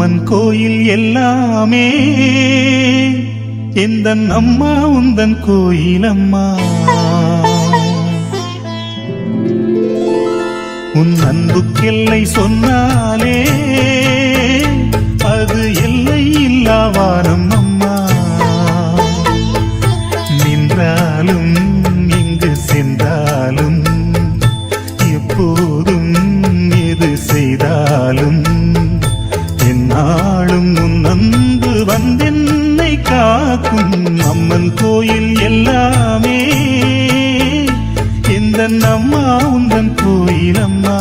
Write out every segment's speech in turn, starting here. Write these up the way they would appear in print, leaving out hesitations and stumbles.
அம்மன் கோயில் எல்லாமே எந்தன் அம்மா உந்தன் கோயில் அம்மா. உன் அன்புக்கெல்லை சொன்னாலே அது எல்லை இல்லா வானம் அம்மா. நின்றாலும் இங்கு சென்றாலும் எப்போதும் எது செய்தாலும் என்னாலும் உன் அன்பு வந்தென்னை காக்கும். அம்மன் கோயில் எல்லாமே எந்தன் அம்மா உந்தன் கோயில் அம்மா.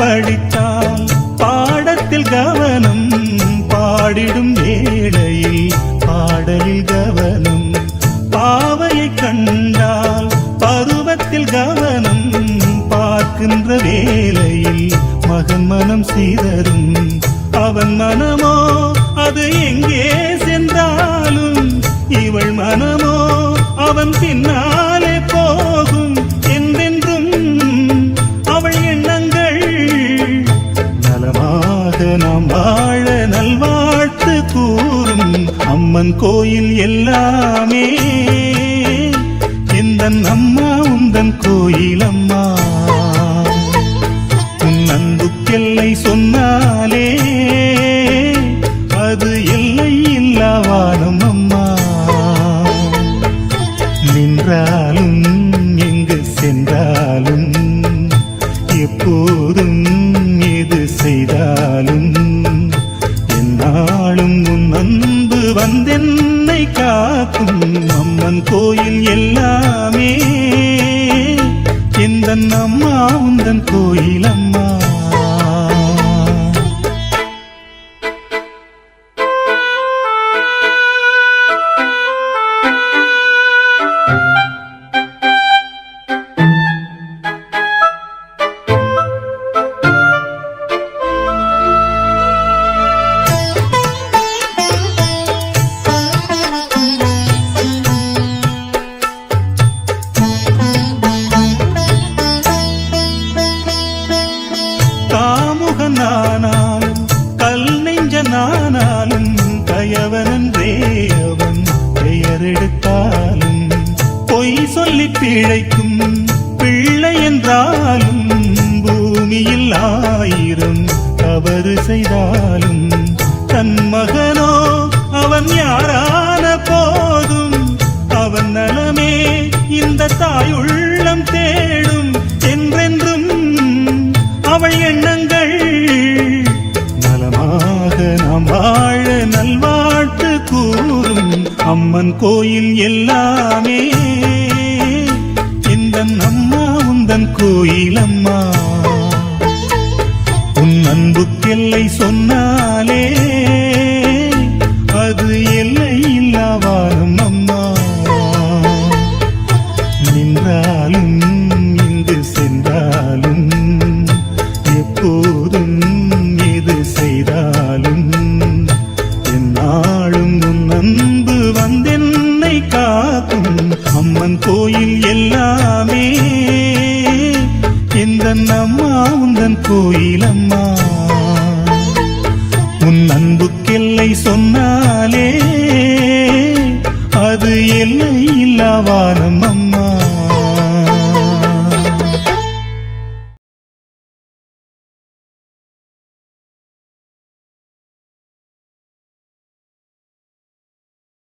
படித்தால் பாடத்தில் கவனம், பாடிடும் வேளையில் பாடலில் கவனம். பாவையை கண்டால் பருவத்தில் கவனம், பார்க்கின்ற வேளையில் மகன் மனம் சீதரும். அவன் மனமோ அது எங்கே சென்றாலும், இவள் மனமோ அவன் பின்னாலே போகும். என்றென்றும் அவள் எண்ணங்கள் நலமாக நாம் வாழ நல்வாழ்த்து கூறும். அம்மன் கோயில் எல்லாமே எந்தன் அம்மா உந்தன் கோயில் அம்மா. உன் அன்புக்கெல்லை சொன்னாலே அது எல்லை இல்லா வானம் அம்மா. நின்றாலும் எங்கு சென்றாலும் எப்போதும் எது செய்தாலும் என்னாலும் உன் அன்பு வந்தென்னை காக்கும். அம்மன் கோயில் எல்லாமே எந்தன் அம்மா உந்தன் கோயில் அம்மா. நானாலும் கல் நெஞ்ச நானாலும் கயவனன்றே அவன் பெயர் எடுத்தாலும், பொய் சொல்லி பிழைக்கும் பிள்ளை என்றாலும் பூமியில் 1000 தவறு செய்தாலும் தன் மகனோ அவன் யாரான போதும் அவன் நலமே இந்த தாயுள்ளம் தேடும். என்றென்றும் அவள் எண்ணங்கள் நலமாக நாம் வாழ நல்வாழ்த்து கூறும். அம்மன் கோயில் எல்லாமே எந்தன் அம்மா உந்தன் கோயில் அம்மா. உன் அன்புக்கெல்லை சொன்னாலே அது எல்லை இல்லா வானம் அம்மா. நின்றாலும் இங்கு சென்றாலும் எப்போதும் எது செய்தாலும் என்னாலும் உன் அன்பு வந்தென்னை காக்கும். அம்மன் கோயில் எல்லாமே எந்தன் அம்மா உந்தன் கோயில் அம்மா. உன் அன்புக்கெல்லை சொன்னாலே அது எல்லை இல்லா வானம்.